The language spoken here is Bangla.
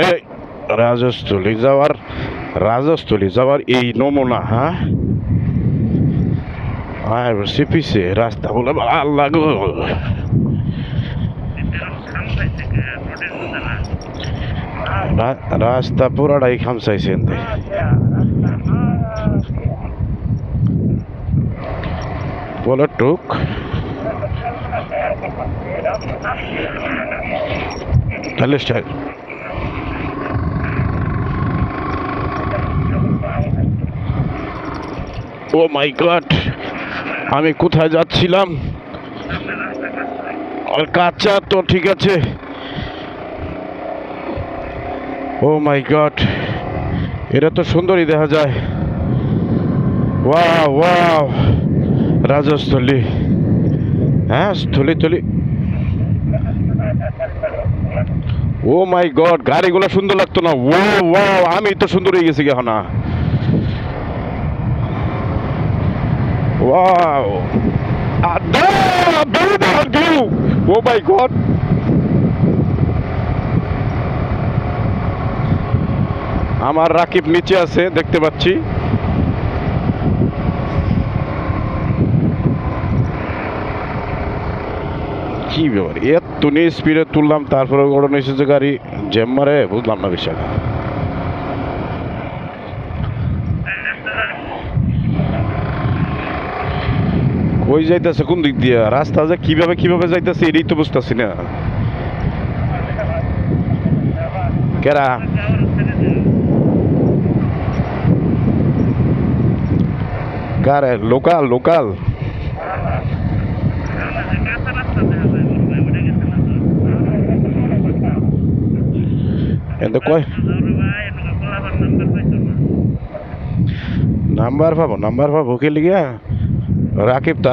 এই রাজস্থলী যাওয়ার এই নমুনা, হ্যাঁ? আর পিছে রাস্তা বলে আল্লাহ গো, রাস্তা পুরাটাই খামসাইছেন। বলো টুক তাহলে ও মাই গড, আমি কোথায় যাচ্ছিলাম? আর কাঁচা তো ঠিক আছে। ও মাই গড, এটা তো সুন্দরই দেখা যায়। ওয়াও ওয়াও, রাজস্থলী, হ্যাঁ স্থলী। ও মাই গড, গাড়িগুলো সুন্দর লাগতো না? ও ওয়াও, আমি তো সুন্দর হয়ে গেছি এখন না। ওয়াও, ও মাই গড, আমার রাকিব নিচে আছে দেখতে পাচ্ছি। কি ব্যাপার, এত স্পিডে তুললাম তারপরে গড়ন এসে যে গাড়ি জ্যাম মারে, বুঝলাম না বিষয়টা। কই যাইতেছে, কোন দিক দিয়ে রাস্তা যে কিভাবে যাইতেছে এটাই তো বুঝতেছি না। কেরা কারে? লোকাল এতে কয় নাম্বার পাবো কে লিগা? রাকিব তো